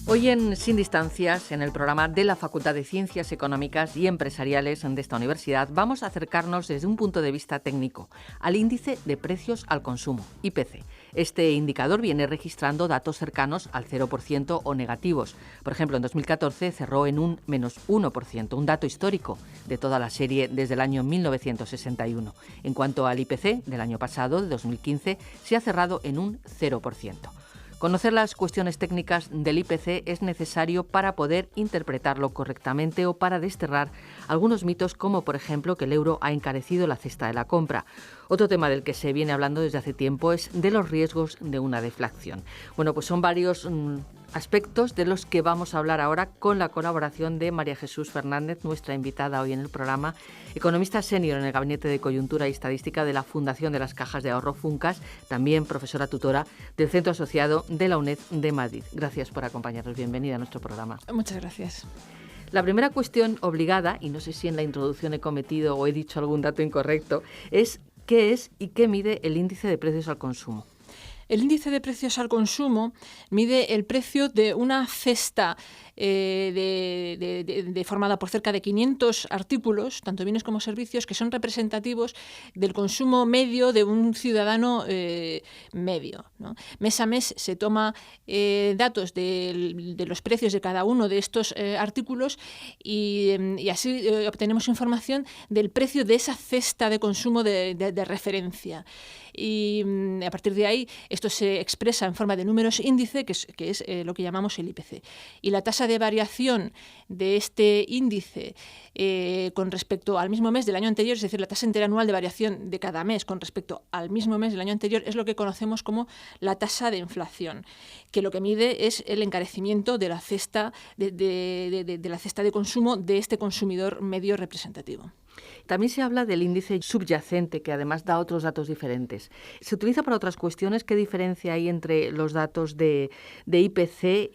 Hoy en Sin Distancias, en el programa de la Facultad de Ciencias Económicas y Empresariales de esta universidad, vamos a acercarnos desde un punto de vista técnico al índice de precios al consumo, IPC. Este indicador viene registrando datos cercanos al 0% o negativos. Por ejemplo, en 2014 cerró en un menos 1%, un dato histórico de toda la serie desde el año 1961. En cuanto al IPC del año pasado, de 2015, se ha cerrado en un 0%. Conocer las cuestiones técnicas del IPC es necesario para poder interpretarlo correctamente o para desterrar algunos mitos como, por ejemplo, que el euro ha encarecido la cesta de la compra. Otro tema del que se viene hablando desde hace tiempo es de los riesgos de una deflación. Bueno, pues son varios aspectos de los que vamos a hablar ahora con la colaboración de María Jesús Fernández, nuestra invitada hoy en el programa, economista senior en el Gabinete de Coyuntura y Estadística de la Fundación de las Cajas de Ahorro Funcas, también profesora tutora del Centro Asociado de la UNED de Madrid. Gracias por acompañarnos. Bienvenida a nuestro programa. Muchas gracias. La primera cuestión obligada, y no sé si en la introducción he cometido o he dicho algún dato incorrecto, es ¿qué es y qué mide el índice de precios al consumo? El índice de precios al consumo mide el precio de una cesta formada por cerca de 500 artículos, tanto bienes como servicios, que son representativos del consumo medio de un ciudadano medio, ¿no? Mes a mes se toma datos de los precios de cada uno de estos artículos y así obtenemos información del precio de esa cesta de consumo de referencia. Y a partir de ahí esto se expresa en forma de números índice, que es lo que llamamos el IPC. Y la tasa de variación de este índice con respecto al mismo mes del año anterior, es decir, la tasa interanual de variación de cada mes con respecto al mismo mes del año anterior, es lo que conocemos como la tasa de inflación, que lo que mide es el encarecimiento de la cesta de la cesta de consumo de este consumidor medio representativo. También se habla del índice subyacente, que además da otros datos diferentes. ¿Se utiliza para otras cuestiones? ¿Qué diferencia hay entre los datos de IPC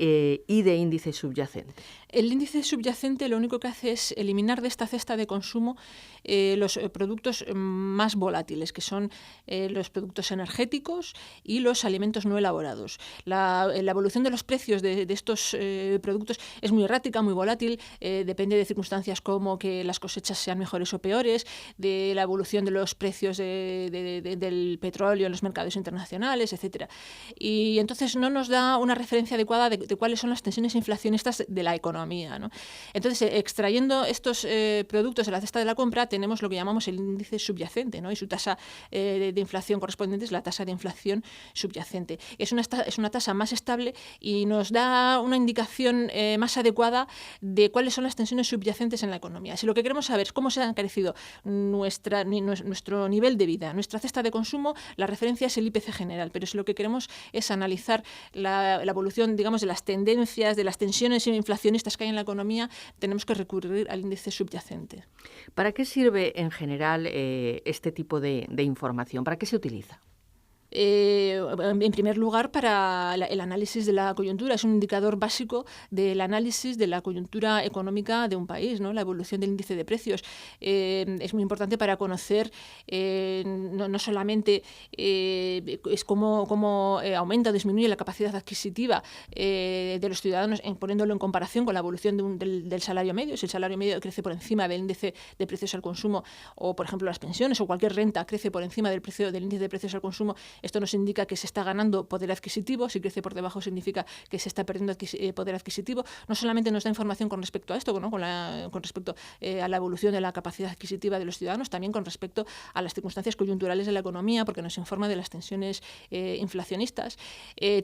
y de índice subyacente? El índice subyacente lo único que hace es eliminar de esta cesta de consumo los productos más volátiles, que son los productos energéticos y los alimentos no elaborados. La evolución de los precios de estos productos es muy errática, muy volátil, depende de circunstancias como que las cosechas sean mejores o peores, de la evolución de los precios del petróleo en los mercados internacionales, etcétera. Y entonces no nos da una referencia adecuada de cuáles son las tensiones inflacionistas de la economía, ¿no? Entonces, extrayendo estos productos de la cesta de la compra, tenemos lo que llamamos el índice subyacente, ¿no? Y su tasa de inflación correspondiente es la tasa de inflación subyacente. Es una tasa más estable y nos da una indicación más adecuada de cuáles son las tensiones subyacentes en la economía. Si lo que queremos saber es cómo se ha encarecido nuestro nivel de vida, nuestra cesta de consumo, la referencia es el IPC general, pero si lo que queremos es analizar la evolución, digamos, de las tendencias, de las tensiones inflacionistas que hay en la economía, tenemos que recurrir al índice subyacente. ¿Para qué sirve en general este tipo de información? ¿Para qué se utiliza? En primer lugar, para el análisis de la coyuntura. Es un indicador básico del análisis de la coyuntura económica de un país, ¿no? La evolución del índice de precios. Es muy importante para conocer no solamente es cómo aumenta o disminuye la capacidad adquisitiva de los ciudadanos, poniéndolo en comparación con la evolución del salario medio. Si el salario medio crece por encima del índice de precios al consumo, o por ejemplo las pensiones o cualquier renta crece por encima del índice de precios al consumo, esto nos indica que se está ganando poder adquisitivo. Si crece por debajo significa que se está perdiendo poder adquisitivo. No solamente nos da información con respecto a esto, ¿no? con respecto a la evolución de la capacidad adquisitiva de los ciudadanos, también con respecto a las circunstancias coyunturales de la economía, porque nos informa de las tensiones inflacionistas.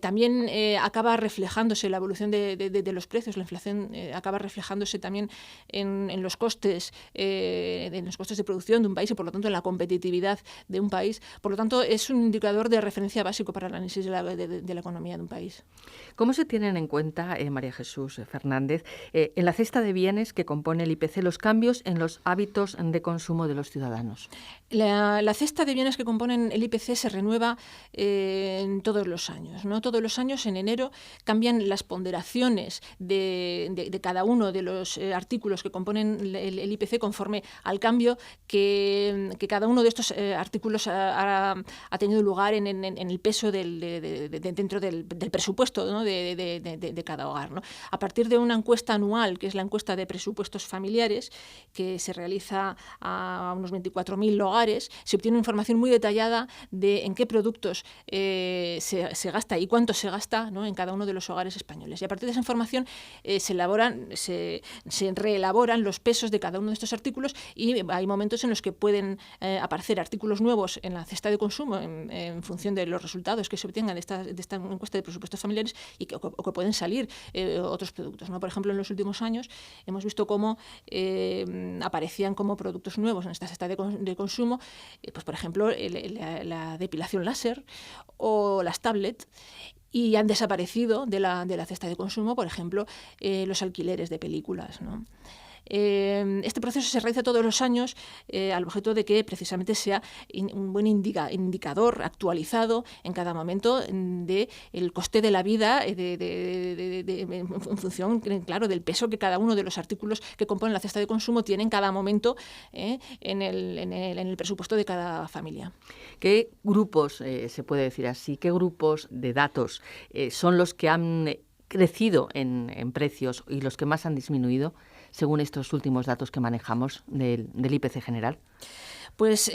También acaba reflejándose la evolución de los precios. La inflación acaba reflejándose también en los costes de producción de un país y, por lo tanto, en la competitividad de un país. Por lo tanto, es un indicador de referencia básico para el análisis de la economía de un país. ¿Cómo se tienen en cuenta, María Jesús Fernández, en la cesta de bienes que compone el IPC, los cambios en los hábitos de consumo de los ciudadanos? La cesta de bienes que componen el IPC se renueva todos los años, ¿no? Todos los años, en enero, cambian las ponderaciones de cada uno de los artículos que componen el IPC conforme al cambio que cada uno de estos artículos ha tenido lugar en el peso dentro del presupuesto, ¿no? de cada hogar, ¿no? A partir de una encuesta anual, que es la encuesta de presupuestos familiares, que se realiza a unos 24.000 hogares, se obtiene información muy detallada de en qué productos se gasta y cuánto se gasta, ¿no? en cada uno de los hogares españoles. Y a partir de esa información se reelaboran los pesos de cada uno de estos artículos, y hay momentos en los que pueden aparecer artículos nuevos en la cesta de consumo en función de los resultados que se obtengan de esta encuesta de presupuestos familiares, o que pueden salir otros productos, ¿no? Por ejemplo, en los últimos años hemos visto cómo aparecían como productos nuevos en esta cesta de consumo, pues por ejemplo, la depilación láser o las tablets, y han desaparecido de la cesta de consumo, por ejemplo, los alquileres de películas, ¿no? Este proceso se realiza todos los años al objeto de que precisamente sea un buen indicador actualizado en cada momento del coste de la vida en función, claro, del peso que cada uno de los artículos que componen la cesta de consumo tiene en cada momento en el presupuesto de cada familia. ¿Qué grupos, se puede decir así, qué grupos de datos son los que han crecido en precios y los que más han disminuido, según estos últimos datos que manejamos del IPC general? Pues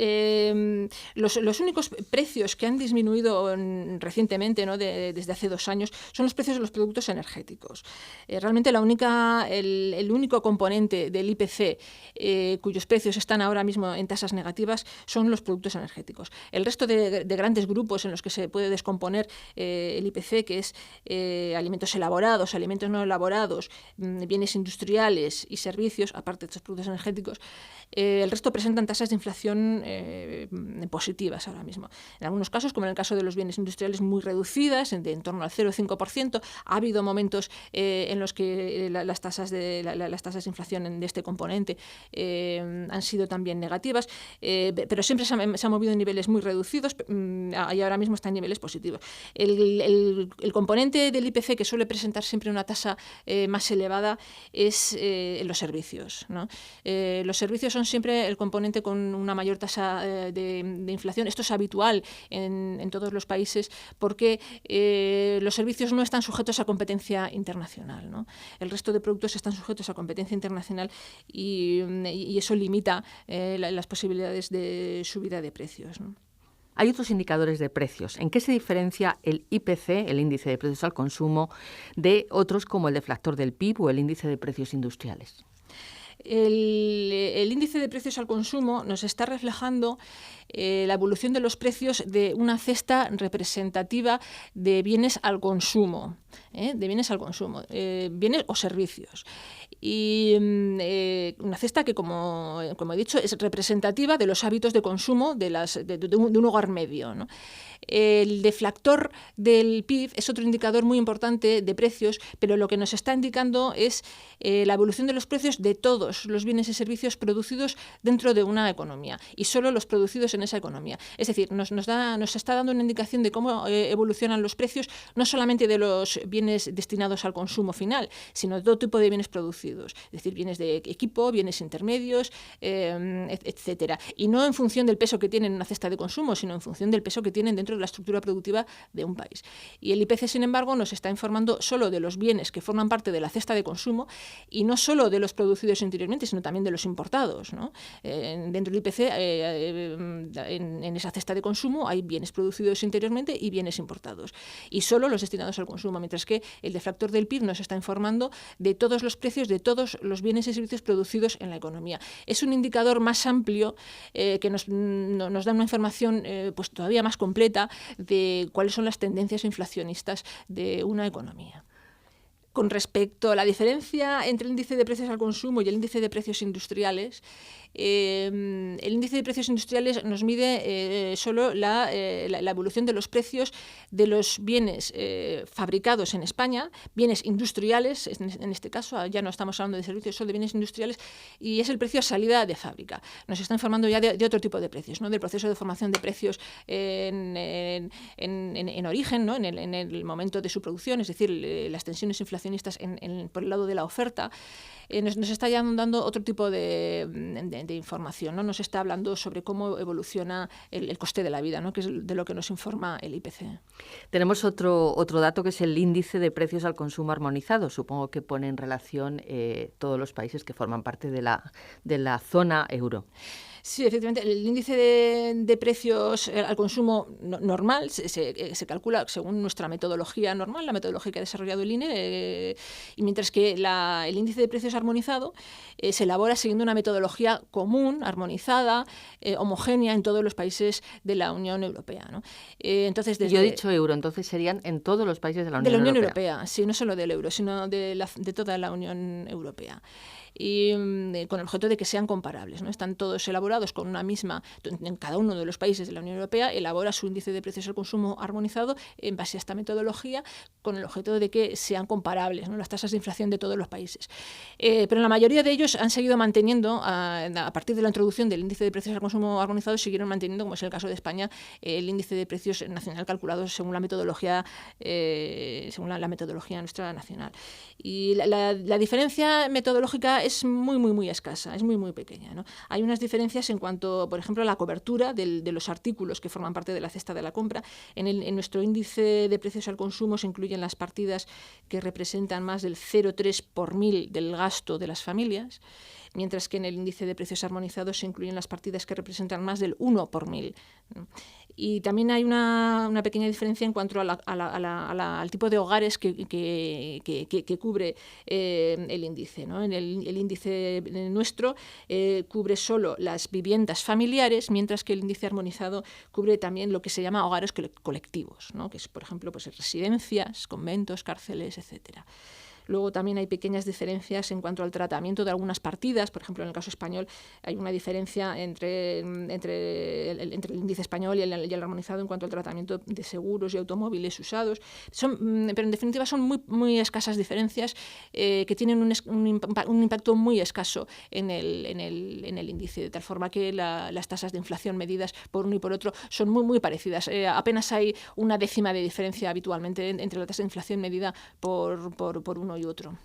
los únicos precios que han disminuido recientemente, ¿no? desde hace 2 años, son los precios de los productos energéticos. Realmente el único componente del IPC cuyos precios están ahora mismo en tasas negativas son los productos energéticos. El resto de grandes grupos en los que se puede descomponer el IPC, que es alimentos elaborados, alimentos no elaborados, bienes industriales y servicios, aparte de estos productos energéticos, el resto presentan tasas de inflación positivas ahora mismo. En algunos casos, como en el caso de los bienes industriales, muy reducidas, en torno al 0,5%. Ha habido momentos en los que las tasas de inflación de este componente han sido también negativas, pero siempre se ha movido en niveles muy reducidos y ahora mismo está en niveles positivos. El componente del IPC que suele presentar siempre una tasa más elevada es los servicios, ¿no? Los servicios son siempre el componente con una mayor tasa de inflación. Esto es habitual en todos los países porque los servicios no están sujetos a competencia internacional, ¿no? El resto de productos están sujetos a competencia internacional y eso limita las posibilidades de subida de precios, ¿no? Hay otros indicadores de precios. ¿En qué se diferencia el IPC, el índice de precios al consumo, de otros como el deflactor del PIB o el índice de precios industriales? El índice de precios al consumo nos está reflejando la evolución de los precios de una cesta representativa de bienes al consumo, bienes o servicios. Y una cesta que, como he dicho, es representativa de los hábitos de consumo de un hogar medio, ¿no? El deflactor del PIB es otro indicador muy importante de precios, pero lo que nos está indicando es la evolución de los precios de todos los bienes y servicios producidos dentro de una economía, y solo los producidos en esa economía. Es decir, nos está dando una indicación de cómo evolucionan los precios, no solamente de los bienes destinados al consumo final, sino de todo tipo de bienes producidos, es decir, bienes de equipo, bienes intermedios, etcétera. Y no en función del peso que tienen en una cesta de consumo, sino en función del peso que tienen dentro de la estructura productiva de un país. Y el IPC, sin embargo, nos está informando solo de los bienes que forman parte de la cesta de consumo y no solo de los producidos interiormente, sino también de los importados, ¿no? Dentro del IPC, en esa cesta de consumo hay bienes producidos interiormente y bienes importados, y solo los destinados al consumo, mientras que el deflactor del PIB nos está informando de todos los precios de todos los bienes y servicios producidos en la economía. Es un indicador más amplio que nos da una información pues todavía más completa de cuáles son las tendencias inflacionistas de una economía. Con respecto a la diferencia entre el índice de precios al consumo y el índice de precios industriales, el índice de precios industriales nos mide solo la evolución de los precios de los bienes fabricados en España, bienes industriales, en este caso ya no estamos hablando de servicios, solo de bienes industriales, y es el precio a salida de fábrica. Nos está informando ya de otro tipo de precios, ¿no? Del proceso de formación de precios en origen, ¿no? en el momento de su producción, es decir, las tensiones inflacionistas por el lado de la oferta. Nos está ya dando otro tipo de de información, ¿no? Nos está hablando sobre cómo evoluciona el coste de la vida, ¿no? Que es de lo que nos informa el IPC. Tenemos otro dato que es el índice de precios al consumo armonizado. Supongo que pone en relación todos los países que forman parte de la zona euro. Sí, efectivamente, el índice de precios al consumo normal se calcula según nuestra metodología normal, la metodología que ha desarrollado el INE, y mientras que el índice de precios armonizado se elabora siguiendo una metodología común, armonizada, homogénea en todos los países de la Unión Europea, ¿no? Entonces, Yo he dicho euro, entonces serían en todos los países de la Unión Europea. Europea. Sí, no solo del euro, sino de toda la Unión Europea. Y con el objeto de que sean comparables, ¿no? Están todos elaborados con una misma, en cada uno de los países de la Unión Europea elabora su índice de precios al consumo armonizado en base a esta metodología, con el objeto de que sean comparables, ¿no? Las tasas de inflación de todos los países. Pero la mayoría de ellos han seguido manteniendo, a partir de la introducción del índice de precios al consumo armonizado, siguieron manteniendo, como es el caso de España, el índice de precios nacional calculado según la metodología nuestra nacional. Y la diferencia metodológica es muy escasa, es muy pequeña, ¿no? Hay unas diferencias en cuanto, por ejemplo, a la cobertura de los artículos que forman parte de la cesta de la compra. En nuestro índice de precios al consumo se incluyen las partidas que representan más del 0,3 por mil del gasto de las familias, mientras que en el índice de precios armonizados se incluyen las partidas que representan más del 1 por mil, ¿no? Y también hay una pequeña diferencia en cuanto al tipo de hogares que cubre el índice, ¿no? El índice nuestro cubre solo las viviendas familiares, mientras que el índice armonizado cubre también lo que se llama hogares colectivos, ¿no? Que es, por ejemplo, pues, residencias, conventos, cárceles, etcétera. Luego también hay pequeñas diferencias en cuanto al tratamiento de algunas partidas. Por ejemplo, en el caso español hay una diferencia entre el índice español y el armonizado en cuanto al tratamiento de seguros y automóviles usados. Pero en definitiva son muy escasas diferencias que tienen un impacto muy escaso en el índice, de tal forma que las tasas de inflación medidas por uno y por otro son muy parecidas. Apenas hay una décima de diferencia habitualmente entre la tasa de inflación medida por uno y otro.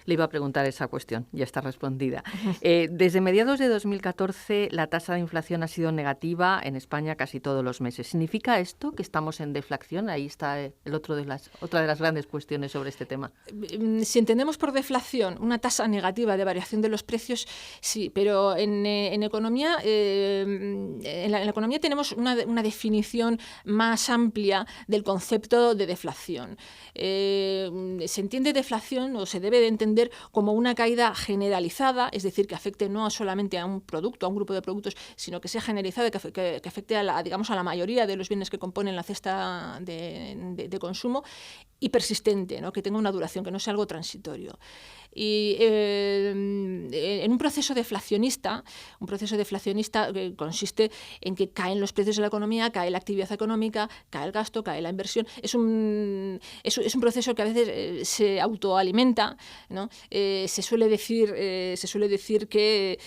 Le iba a preguntar esa cuestión, ya está respondida. Desde mediados de 2014 la tasa de inflación ha sido negativa en España casi todos los meses. ¿Significa esto que estamos en deflación? Ahí está otra de las grandes cuestiones sobre este tema. Si entendemos por deflación una tasa negativa de variación de los precios, sí, pero en economía, en la economía tenemos una definición más amplia del concepto de deflación. Se entiende deflación o se debe de entender como una caída generalizada, es decir, que afecte no solamente a un producto, a un grupo de productos, sino que sea generalizada, que afecte a la mayoría de los bienes que componen la cesta de consumo, y persistente, ¿no? Que tenga una duración, que no sea algo transitorio. Y en un proceso deflacionista consiste en que caen los precios de la economía, cae la actividad económica, cae el gasto, cae la inversión. Es un proceso que a veces se autoalimenta, ¿no? Se suele decir que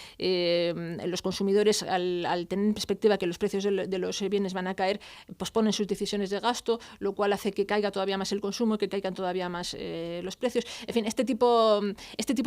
los consumidores, al tener en perspectiva que los precios de los bienes van a caer, posponen sus decisiones de gasto, lo cual hace que caiga todavía más el consumo, que caigan todavía más los precios. En fin, este tipo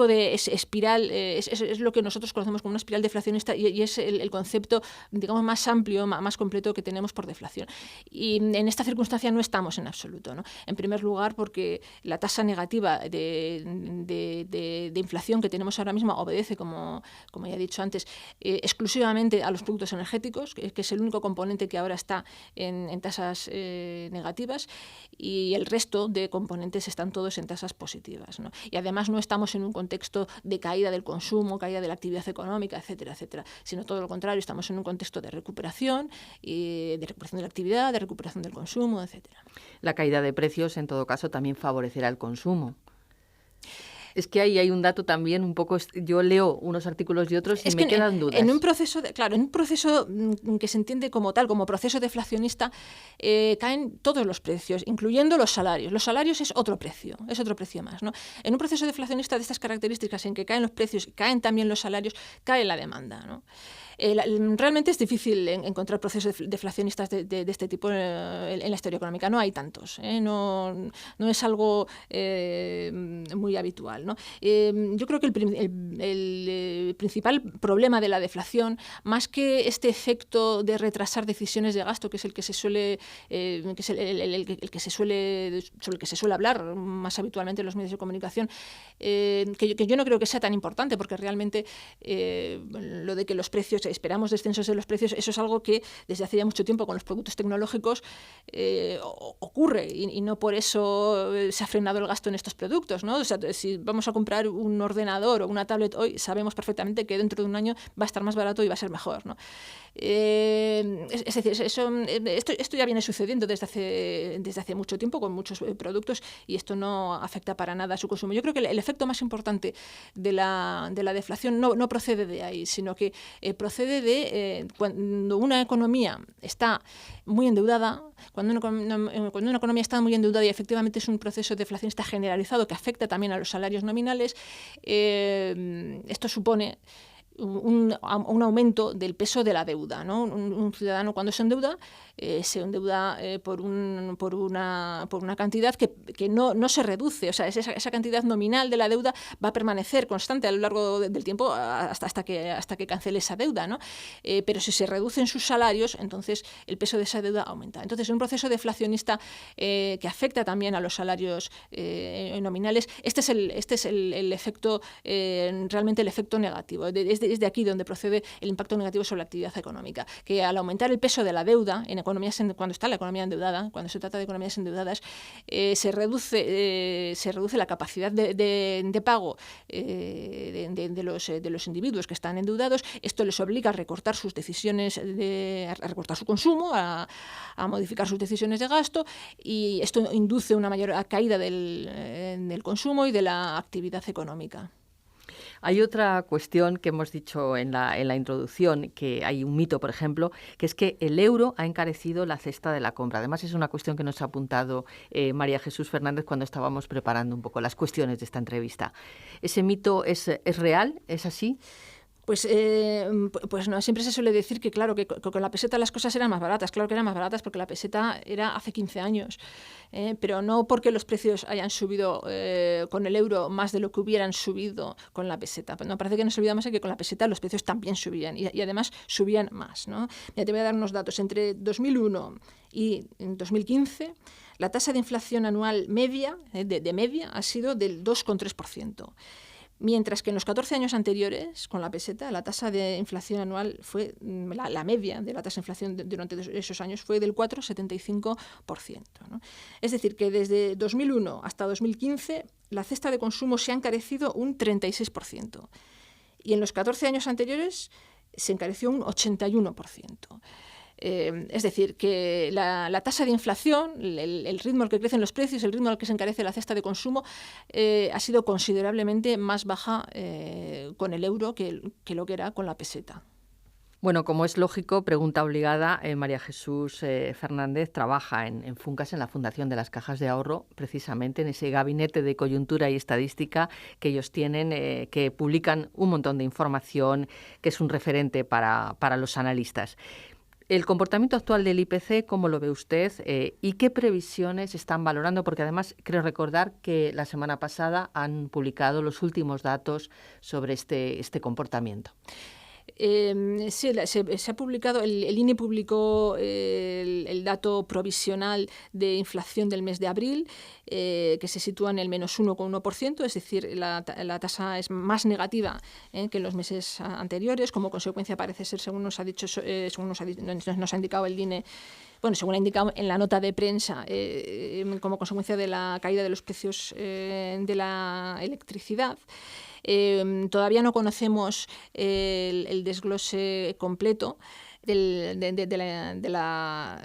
de espiral es lo que nosotros conocemos como una espiral deflacionista, y es el concepto, digamos, más amplio, más completo que tenemos por deflación. Y en esta circunstancia no estamos en absoluto, ¿no? En primer lugar, porque la tasa negativa de inflación que tenemos ahora mismo obedece, como ya he dicho antes, exclusivamente a los productos energéticos, que es el único componente que ahora está en tasas negativas, y el resto de componentes están todos en tasas positivas, ¿no? Y además no estamos en un contexto de caída del consumo, caída de la actividad económica, etcétera, sino todo lo contrario, estamos en un contexto de recuperación de la actividad, de recuperación del consumo, etcétera. La caída de precios, en todo caso, también favorecerá el consumo. Es que ahí hay un dato también un poco... Yo leo unos artículos y otros y me quedan dudas. En un proceso que se entiende como tal, como proceso deflacionista, caen todos los precios, incluyendo los salarios. Los salarios es otro precio más, ¿no? En un proceso deflacionista de estas características, en que caen los precios, caen también los salarios, cae la demanda, ¿no? Realmente es difícil encontrar procesos deflacionistas de este tipo en la historia económica. No hay tantos. No es algo muy habitual, ¿no? Yo creo que el principal problema de la deflación, más que este efecto de retrasar decisiones de gasto, que es el que se suele, sobre el que se suele hablar más habitualmente en los medios de comunicación, que yo no creo que sea tan importante, porque realmente lo de que los precios, esperamos descensos de los precios, eso es algo que desde hace ya mucho tiempo con los productos tecnológicos ocurre, y no por eso se ha frenado el gasto en estos productos, ¿no? O sea, si vamos a comprar un ordenador o una tablet hoy, sabemos perfectamente que dentro de un año va a estar más barato y va a ser mejor, ¿no? Es decir, esto ya viene sucediendo desde hace mucho tiempo con muchos productos, y esto no afecta para nada a su consumo. Yo creo que el efecto más importante de la deflación no procede de ahí, sino que procede de cuando una economía está muy endeudada. Cuando una economía está muy endeudada y efectivamente es un proceso deflacionista generalizado que afecta también a los salarios nominales, esto supone un aumento del peso de la deuda, ¿no? Un ciudadano, cuando se endeuda por una cantidad que no se reduce. O sea, esa cantidad nominal de la deuda va a permanecer constante a lo largo del tiempo hasta que cancele esa deuda, ¿no? Pero si se reducen sus salarios, entonces el peso de esa deuda aumenta. Entonces, un proceso deflacionista que afecta también a los salarios nominales, este es el efecto, realmente el efecto negativo. Es de aquí donde procede el impacto negativo sobre la actividad económica, que al aumentar el peso de la deuda en economías, cuando está la economía endeudada, cuando se trata de economías endeudadas, se reduce la capacidad de pago de los individuos que están endeudados. Esto les obliga a recortar sus decisiones, a recortar su consumo, a modificar sus decisiones de gasto, y esto induce una mayor caída del consumo y de la actividad económica. Hay otra cuestión que hemos dicho en la introducción, que hay un mito, por ejemplo, que es que el euro ha encarecido la cesta de la compra. Además, es una cuestión que nos ha apuntado María Jesús Fernández cuando estábamos preparando un poco las cuestiones de esta entrevista. ¿Ese mito es real? ¿Es así? Pues no, siempre se suele decir que, claro, que con la peseta las cosas eran más baratas. Claro que eran más baratas porque la peseta era hace 15 años, pero no porque los precios hayan subido con el euro más de lo que hubieran subido con la peseta. No, parece que nos olvidamos de que con la peseta los precios también subían, y además subían más, ¿no? Mira, te voy a dar unos datos. Entre 2001 y 2015, la tasa de inflación anual media, de media, ha sido del 2,3%. Mientras que en los 14 años anteriores, con la peseta, la tasa de inflación anual fue, la media de la tasa de inflación durante esos años fue del 4,75%, ¿no? Es decir, que desde 2001 hasta 2015 la cesta de consumo se ha encarecido un 36%. Y en los 14 años anteriores se encareció un 81%. Es decir, que la tasa de inflación, el ritmo al que crecen los precios, el ritmo al que se encarece la cesta de consumo, ha sido considerablemente más baja con el euro que lo que era con la peseta. Bueno, como es lógico, pregunta obligada, María Jesús Fernández trabaja en FUNCAS, en la Fundación de las Cajas de Ahorro, precisamente en ese gabinete de coyuntura y estadística que ellos tienen, que publican un montón de información, que es un referente para los analistas. El comportamiento actual del IPC, ¿cómo lo ve usted? ¿Y qué previsiones están valorando? Porque además creo recordar que la semana pasada han publicado los últimos datos sobre este comportamiento. Sí, se ha publicado, el INE publicó el dato provisional de inflación del mes de abril, que se sitúa en el menos 1,1%, es decir, la tasa es más negativa que en los meses anteriores. Como consecuencia, parece ser, según nos ha indicado el INE, bueno, según ha indicado en la nota de prensa, como consecuencia de la caída de los precios de la electricidad. Todavía no conocemos el desglose completo, la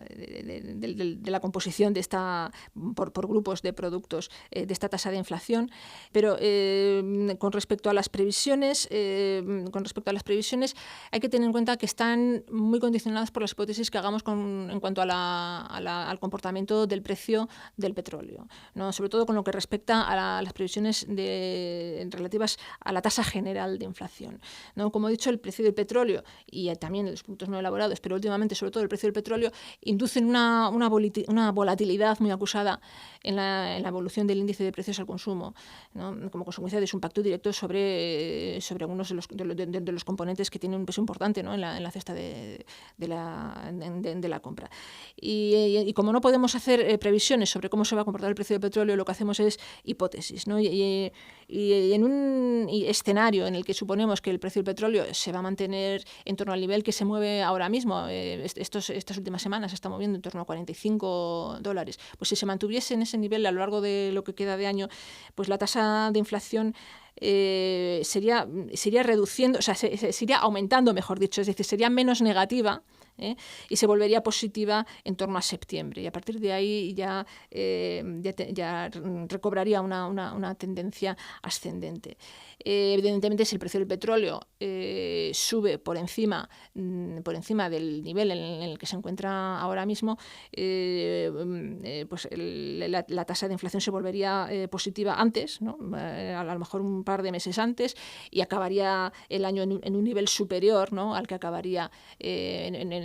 composición de esta por grupos de productos de esta tasa de inflación, pero con respecto a las previsiones hay que tener en cuenta que están muy condicionadas por las hipótesis que hagamos en cuanto al comportamiento del precio del petróleo, ¿no? Sobre todo con lo que respecta a las previsiones relativas a la tasa general de inflación, ¿no? Como he dicho, el precio del petróleo y también los productos no elaborados, pero últimamente sobre todo el precio del petróleo, inducen una volatilidad muy acusada en la evolución del índice de precios al consumo, ¿no? Como consecuencia de su impacto directo sobre algunos de los componentes que tienen un peso importante, ¿no? en la cesta de la compra. Y como no podemos hacer previsiones sobre cómo se va a comportar el precio del petróleo, lo que hacemos es hipótesis, ¿no? Y en un escenario en el que suponemos que el precio del petróleo se va a mantener en torno al nivel que se mueve ahora mismo, estas últimas semanas se está moviendo en torno a $45, pues si se mantuviese en ese nivel a lo largo de lo que queda de año, pues la tasa de inflación sería reduciendo, o sea, sería aumentando, mejor dicho, es decir, sería menos negativa, y se volvería positiva en torno a septiembre. Y a partir de ahí ya recobraría una tendencia ascendente. Evidentemente, si el precio del petróleo sube por encima del nivel en el que se encuentra ahora mismo, pues la tasa de inflación se volvería positiva antes, ¿no? A lo mejor un par de meses antes, y acabaría el año en un nivel superior, ¿no? Al que acabaría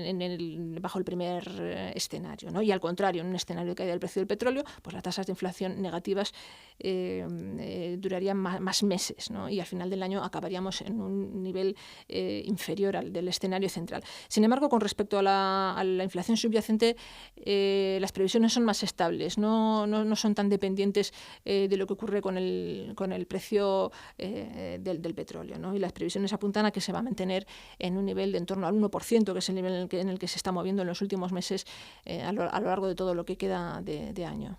bajo el primer escenario, ¿no? Y al contrario, en un escenario de caída del precio del petróleo, pues las tasas de inflación negativas durarían más meses, ¿no? Y al final del año acabaríamos en un nivel inferior al del escenario central. Sin embargo, con respecto a la inflación subyacente, las previsiones son más estables, no son tan dependientes de lo que ocurre con el precio del petróleo, ¿no? Y las previsiones apuntan a que se va a mantener en un nivel de en torno al 1%, que es el nivel en el que se está moviendo en los últimos meses a lo largo de todo lo que queda de año.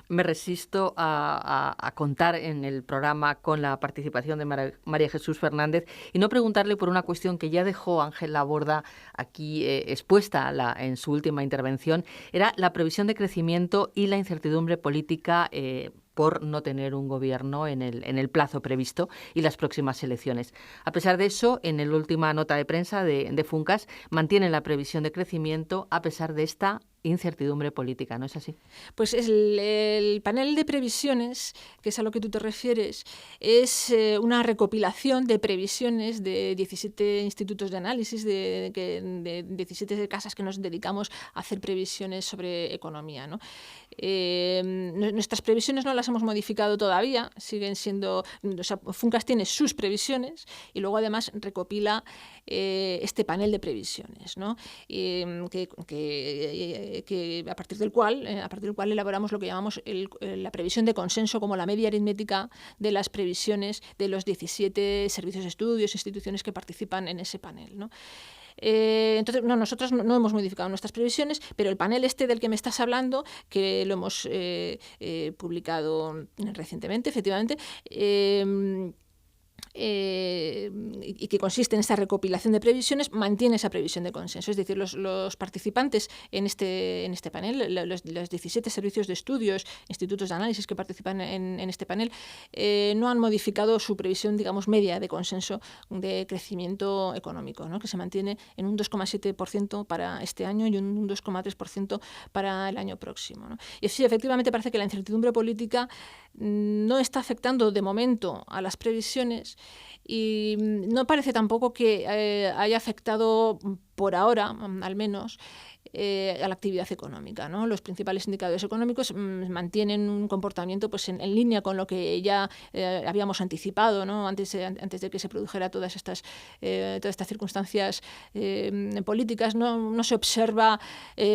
Me resisto a contar en el programa con la participación de María Jesús Fernández y no preguntarle por una cuestión que ya dejó Ángel Laborda aquí expuesta en su última intervención. Era la previsión de crecimiento y la incertidumbre política por no tener un gobierno en el plazo previsto y las próximas elecciones. A pesar de eso, en la última nota de prensa de Funcas mantienen la previsión de crecimiento a pesar de esta incertidumbre política, ¿no es así? Pues el panel de previsiones, que es a lo que tú te refieres, es una recopilación de previsiones de 17 institutos de análisis, de 17 casas que nos dedicamos a hacer previsiones sobre economía, ¿no? Nuestras previsiones no las hemos modificado todavía, siguen siendo, o sea, Funcas tiene sus previsiones y luego además recopila este panel de previsiones, ¿no? Que a partir del cual elaboramos lo que llamamos la previsión de consenso como la media aritmética de las previsiones de los 17 servicios de estudios, instituciones que participan en ese panel, ¿no? Entonces, nosotros no hemos modificado nuestras previsiones, pero el panel del que me estás hablando, que lo hemos publicado recientemente, efectivamente, y que consiste en esta recopilación de previsiones, mantiene esa previsión de consenso. Es decir, los participantes en este panel, los 17 servicios de estudios, institutos de análisis que participan en este panel, no han modificado su previsión, digamos, media de consenso de crecimiento económico, ¿no? Que se mantiene en un 2,7% para este año y un 2,3% para el año próximo, ¿no? Y sí, efectivamente parece que la incertidumbre política no está afectando de momento a las previsiones y no parece tampoco que haya afectado por ahora, al menos, a la actividad económica, ¿no? Los principales indicadores económicos mantienen un comportamiento pues en línea con lo que ya habíamos anticipado, ¿no? Antes de que se produjera todas estas circunstancias políticas. No se observa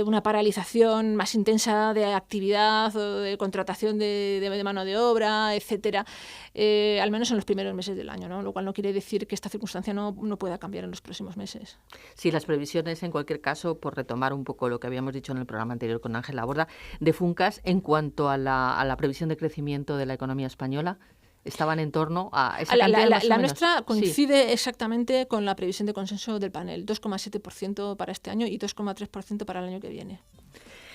una paralización más intensa de actividad o de contratación de mano de obra, etcétera, al menos en los primeros meses del año, ¿no? Lo cual no quiere decir que esta circunstancia no pueda cambiar en los próximos meses. Sí, las previsiones, en cualquier caso, por retomar un poco lo que habíamos dicho en el programa anterior con Ángel Laborda, de Funcas, en cuanto a la previsión de crecimiento de la economía española, estaban en torno a esa cantidad más o La menos. nuestra Sí. coincide exactamente con la previsión de consenso del panel, 2,7% para este año y 2,3% para el año que viene.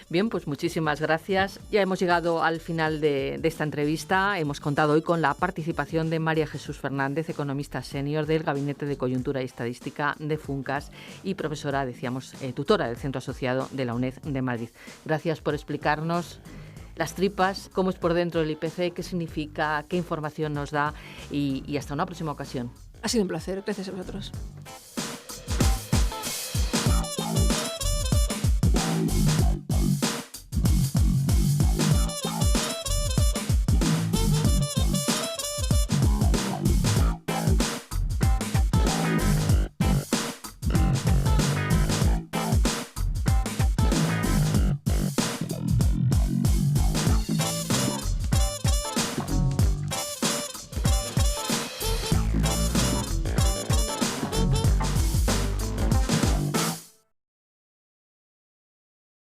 Bien, pues muchísimas gracias. Ya hemos llegado al final de esta entrevista. Hemos contado hoy con la participación de María Jesús Fernández, economista senior del Gabinete de Coyuntura y Estadística de FUNCAS y profesora, decíamos, tutora del Centro Asociado de la UNED de Madrid. Gracias por explicarnos las tripas, cómo es por dentro el IPC, qué significa, qué información nos da y hasta una próxima ocasión. Ha sido un placer. Gracias a vosotros.